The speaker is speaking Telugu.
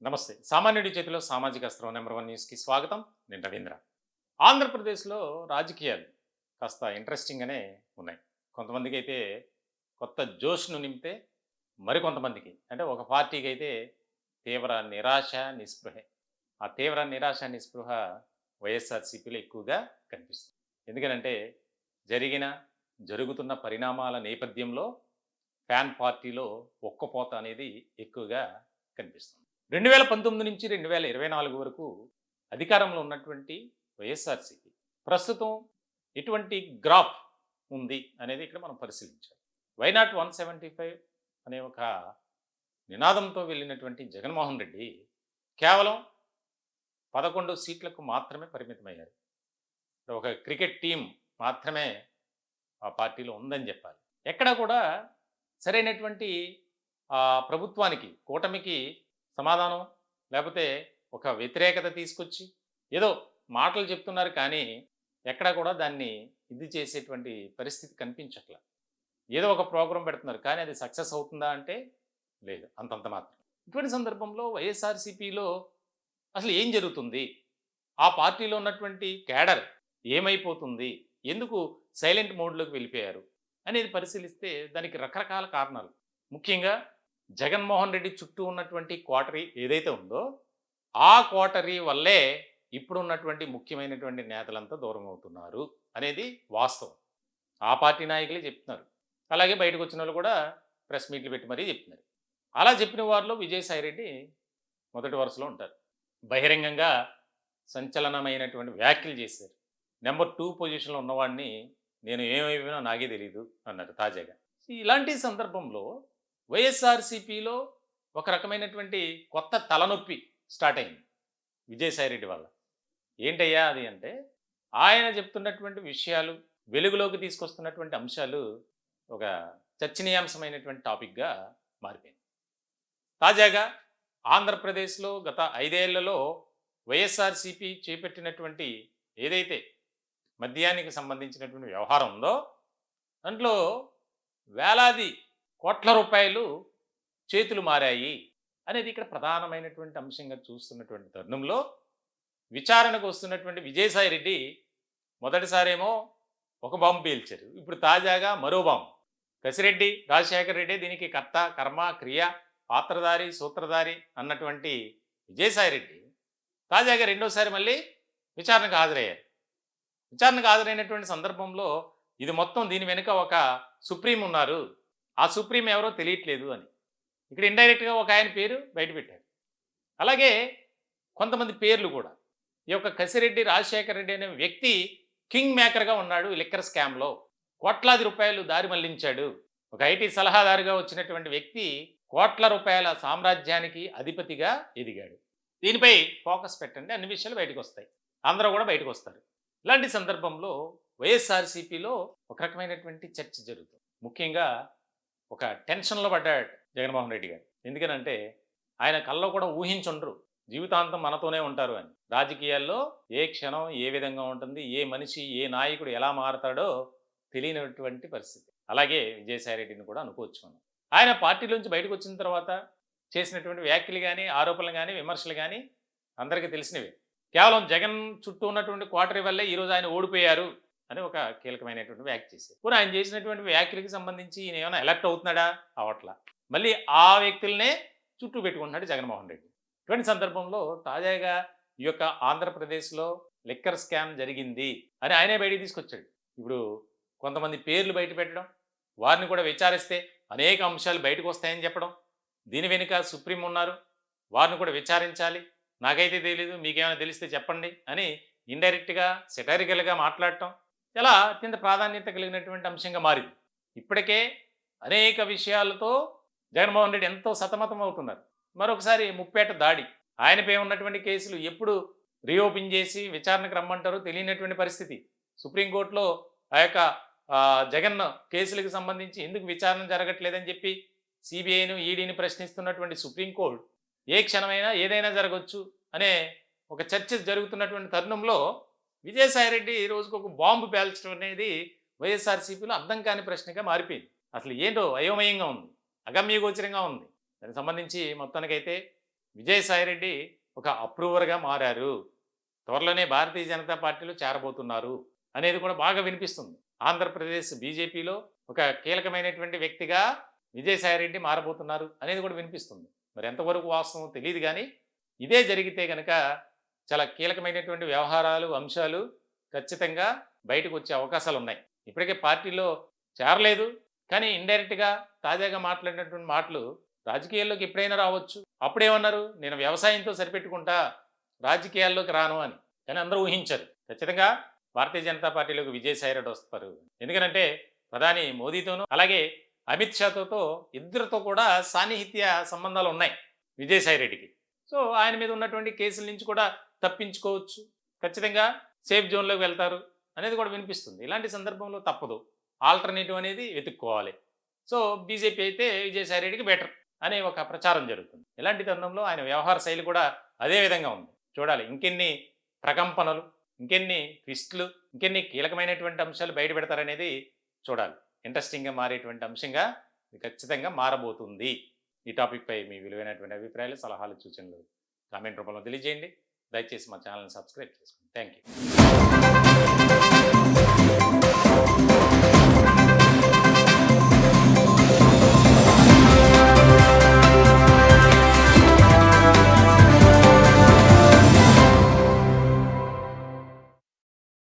నమస్తే. సామాన్యుడి చేతిలో సామాజిక అస్త్రం నెంబర్ 1 న్యూస్‌కి స్వాగతం. నేను రవీంద్ర. ఆంధ్రప్రదేశ్‌లో రాజకీయాలు కాస్త ఇంట్రెస్టింగ్‌గానే ఉన్నాయి. కొంతమందికైతే కొత్త జోష్‌ను నింపితే, మరికొంతమందికి అంటే ఒక పార్టీకైతే తీవ్ర నిరాశ, నిస్పృహే. ఆ తీవ్ర నిరాశ, నిస్పృహ వైఎస్ఆర్‌సీపీలో ఎక్కువగా కనిపిస్తుంది. ఎందుకనంటే జరిగిన, జరుగుతున్న పరిణామాల నేపథ్యంలో ఫ్యాన్ పార్టీలో ఉక్కపోత అనేది ఎక్కువగా కనిపిస్తుంది. 2019 నుంచి 2024 వరకు అధికారంలో ఉన్నటువంటి వైఎస్ఆర్సీపీ ప్రస్తుతం ఎటువంటి గ్రాఫ్ ఉంది అనేది ఇక్కడ మనం పరిశీలించాలి. వైనాట్ 175 అనే ఒక నినాదంతో వెళ్ళినటువంటి జగన్మోహన్ రెడ్డి కేవలం 11 సీట్లకు మాత్రమే పరిమితమయ్యారు. ఒక క్రికెట్ టీం మాత్రమే ఆ పార్టీలో ఉందని చెప్పాలి. ఎక్కడా కూడా సరైనటువంటి ప్రభుత్వానికి, కూటమికి సమాధానం లేకపోతే ఒక వ్యతిరేకత తీసుకొచ్చి ఏదో మాటలు చెప్తున్నారు కానీ ఎక్కడా కూడా దాన్ని ఇది చేసేటువంటి పరిస్థితి కనిపించట్ల. ఏదో ఒక ప్రోగ్రాం పెడుతున్నారు కానీ అది సక్సెస్ అవుతుందా అంటే లేదు, అంతంత మాత్రం. ఇటువంటి సందర్భంలో వైఎస్ఆర్సీపీలో అసలు ఏం జరుగుతుంది, ఆ పార్టీలో ఉన్నటువంటి క్యాడర్ ఏమైపోతుంది, ఎందుకు సైలెంట్ మోడ్లోకి వెళ్ళిపోయారు అనేది పరిశీలిస్తే దానికి రకరకాల కారణాలు. ముఖ్యంగా జగన్మోహన్ రెడ్డి చుట్టూ ఉన్నటువంటి కోటరీ ఏదైతే ఉందో ఆ కోటరీ వల్లే ఇప్పుడున్నటువంటి ముఖ్యమైనటువంటి నేతలంతా దూరం అవుతున్నారు అనేది వాస్తవం. ఆ పార్టీ నాయకులే చెప్తున్నారు. అలాగే బయటకు వచ్చిన వాళ్ళు కూడా ప్రెస్ మీట్లు పెట్టి మరీ చెప్తున్నారు. అలా చెప్పిన వారిలో విజయసాయిరెడ్డి మొదటి వరుసలో ఉంటారు. బహిరంగంగా సంచలనమైనటువంటి వ్యాఖ్యలు చేశారు. నెంబర్ 2 పొజిషన్లో ఉన్నవాడిని నేను ఏమైపోయినా నాకే తెలియదు అన్నారు తాజాగా. ఇలాంటి సందర్భంలో వైఎస్ఆర్సీపీలో ఒక రకమైనటువంటి కొత్త తలనొప్పి స్టార్ట్ అయింది విజయసాయిరెడ్డి వల్ల. ఏంటయ్యా అది అంటే, ఆయన చెప్తున్నటువంటి విషయాలు, వెలుగులోకి తీసుకొస్తున్నటువంటి అంశాలు ఒక చర్చనీయాంశమైనటువంటి టాపిక్గా మారిపోయింది. తాజాగా ఆంధ్రప్రదేశ్లో గత 5 ఏళ్లలో వైఎస్ఆర్సీపీ చేపట్టినటువంటి ఏదైతే మద్యానికి సంబంధించినటువంటి వ్యవహారం ఉందో దాంట్లో వేలాది కోట్ల రూపాయలు చేతులు మారాయి అనేది ఇక్కడ ప్రధానమైనటువంటి అంశంగా చూస్తున్నటువంటి తరుణంలో విచారణకు వస్తున్నటువంటి విజయసాయిరెడ్డి మొదటిసారేమో ఒక బాంబు పేల్చారు. ఇప్పుడు తాజాగా మరో బాంబు. కసిరెడ్డి రాజశేఖర రెడ్డి దీనికి కర్త, కర్మ, క్రియ, పాత్రధారి, సూత్రధారి అన్నటువంటి విజయసాయిరెడ్డి తాజాగా రెండోసారి మళ్ళీ విచారణకు హాజరయ్యారు. విచారణకు హాజరైనటువంటి సందర్భంలో ఇది మొత్తం దీని వెనుక ఒక సుప్రీం ఉన్నారు, ఆ సుప్రీం ఎవరో తెలియట్లేదు అని ఇక్కడ ఇండైరెక్ట్గా ఒక ఆయన పేరు బయటపెట్టారు. అలాగే కొంతమంది పేర్లు కూడా. ఈ యొక్క కసిరెడ్డి రాజశేఖర రెడ్డి అనే వ్యక్తి కింగ్ మేకర్గా ఉన్నాడు. లిక్కర్ స్కామ్లో కోట్లాది రూపాయలు దారి మళ్లించాడు. ఒక ఐటీ సలహాదారుగా వచ్చినటువంటి వ్యక్తి కోట్ల రూపాయల సామ్రాజ్యానికి అధిపతిగా ఎదిగాడు. దీనిపై ఫోకస్ పెట్టండి, అన్ని విషయాలు బయటకు వస్తాయి, అందరూ కూడా బయటకు వస్తారు. ఇలాంటి సందర్భంలో వైఎస్ఆర్సీపీలో ఒక రకమైనటువంటి చర్చ జరుగుతుంది. ముఖ్యంగా ఒక టెన్షన్లో పడ్డాడు జగన్మోహన్ రెడ్డి గారు. ఎందుకనంటే ఆయన కల్లో కూడా ఊహించుండ్రు జీవితాంతం మనతోనే ఉంటారు అని. రాజకీయాల్లో ఏ క్షణం ఏ విధంగా ఉంటుంది, ఏ మనిషి ఏ నాయకుడు ఎలా మారతాడో తెలియనటువంటి పరిస్థితి. అలాగే విజయసాయిరెడ్డిని కూడా అనుకోవచ్చు మనం. ఆయన పార్టీలోంచి బయటకు వచ్చిన తర్వాత చేసినటువంటి వ్యాఖ్యలు కానీ, ఆరోపణలు కానీ, విమర్శలు కానీ అందరికీ తెలిసినవే. కేవలం జగన్ చుట్టూ ఉన్నటువంటి క్వార్టరీ వల్లే ఈరోజు ఆయన ఓడిపోయారు అని ఒక కీలకమైనటువంటి వ్యాఖ్య చేశారు. కూడా ఆయన చేసినటువంటి వ్యాఖ్యలకు సంబంధించి ఈయన ఏమైనా ఎలక్ట్ అవుతున్నాడా? అవట్లా. మళ్ళీ ఆ వ్యక్తులనే చుట్టూ పెట్టుకుంటున్నాడు జగన్మోహన్ రెడ్డి. ఇటువంటి సందర్భంలో తాజాగా ఈ యొక్క ఆంధ్రప్రదేశ్లో లిక్కర్ స్కామ్ జరిగింది అని ఆయనే బయటికి తీసుకొచ్చాడు. ఇప్పుడు కొంతమంది పేర్లు బయట పెట్టడం, వారిని కూడా విచారిస్తే అనేక అంశాలు బయటకు వస్తాయని చెప్పడం, దీని వెనుక సుప్రీం ఉన్నారు, వారిని కూడా విచారించాలి, నాకైతే తెలీదు, మీకేమైనా తెలిస్తే చెప్పండి అని ఇండైరెక్ట్గా సెటారికల్గా మాట్లాడటం చాలా అత్యంత ప్రాధాన్యత కలిగినటువంటి అంశంగా మారింది. ఇప్పటికే అనేక విషయాలతో జగన్మోహన్ రెడ్డి ఎంతో సతమతం అవుతున్నారు. మరొకసారి ముప్పేట దాడి, ఆయనపై ఉన్నటువంటి కేసులు ఎప్పుడు రీఓపెన్ చేసి విచారణకు రమ్మంటారో తెలియనటువంటి పరిస్థితి. సుప్రీంకోర్టులో ఆ యొక్క జగన్ కేసులకు సంబంధించి ఎందుకు విచారణ జరగట్లేదని చెప్పి సిబిఐను, ఈడీని ప్రశ్నిస్తున్నటువంటి సుప్రీంకోర్టు ఏ క్షణమైనా ఏదైనా జరగవచ్చు అనే ఒక చర్చ జరుగుతున్నటువంటి తరుణంలో విజయసాయిరెడ్డి రోజుకు ఒక బాంబు పేల్చడం అనేది వైఎస్ఆర్సీపీలో అర్థం కాని ప్రశ్నగా మారిపోయింది. అసలు ఏంటో అయోమయంగా ఉంది, అగమ్యగోచరంగా ఉంది. దానికి సంబంధించి మొత్తానికైతే విజయసాయిరెడ్డి ఒక అప్రూవర్గా మారారు, త్వరలోనే భారతీయ జనతా పార్టీలో చేరబోతున్నారు అనేది కూడా బాగా వినిపిస్తుంది. ఆంధ్రప్రదేశ్ బీజేపీలో ఒక కీలకమైనటువంటి వ్యక్తిగా విజయసాయిరెడ్డి మారబోతున్నారు అనేది కూడా వినిపిస్తుంది. మరి ఎంతవరకు వాస్తవం తెలియదు, కానీ ఇదే జరిగితే కనుక చాలా కీలకమైనటువంటి వ్యవహారాలు, అంశాలు ఖచ్చితంగా బయటకు వచ్చే అవకాశాలు ఉన్నాయి. ఇప్పటికే పార్టీలో చేరలేదు, కానీ ఇండైరెక్ట్గా తాజాగా మాట్లాడినటువంటి మాటలు రాజకీయాల్లోకి ఎప్పుడైనా రావచ్చు. అప్పుడేమన్నారు, నేను వ్యవసాయంతో సరిపెట్టుకుంటా, రాజకీయాల్లోకి రాను అని. కానీ అందరూ ఊహించారు ఖచ్చితంగా భారతీయ జనతా పార్టీలోకి విజయసాయిరెడ్డి వస్తారు. ఎందుకంటే ప్రధాని మోదీతోనూ అలాగే అమిత్ షాతో ఇద్దరితో కూడా సాన్నిహిత్య సంబంధాలు ఉన్నాయి విజయసాయిరెడ్డికి. సో ఆయన మీద ఉన్నటువంటి కేసుల నుంచి కూడా తప్పించుకోవచ్చు, ఖచ్చితంగా సేఫ్ జోన్లోకి వెళ్తారు అనేది కూడా వినిపిస్తుంది. ఇలాంటి సందర్భంలో తప్పదు, ఆల్టర్నేటివ్ అనేది వెతుక్కోవాలి. సో బీజేపీ అయితే విజయసాయిరెడ్డికి బెటర్ అనే ఒక ప్రచారం జరుగుతుంది. ఇలాంటి తరుణంలో ఆయన వ్యవహార శైలి కూడా అదే విధంగా ఉంది. చూడాలి ఇంకెన్ని ప్రకంపనలు, ఇంకెన్ని ట్విస్టులు, ఇంకెన్ని కీలకమైనటువంటి అంశాలు బయట పెడతారనేది చూడాలి. ఇంట్రెస్టింగ్గా మారేటువంటి అంశంగా ఇది ఖచ్చితంగా మారబోతుంది. ఈ టాపిక్పై మీ విలువైనటువంటి అభిప్రాయాలు, సలహాలు, సూచనలు కామెంట్ రూపంలో తెలియజేయండి. దయచేసి మా ఛానల్ని సబ్స్క్రైబ్ చేసుకోండి. Thank you.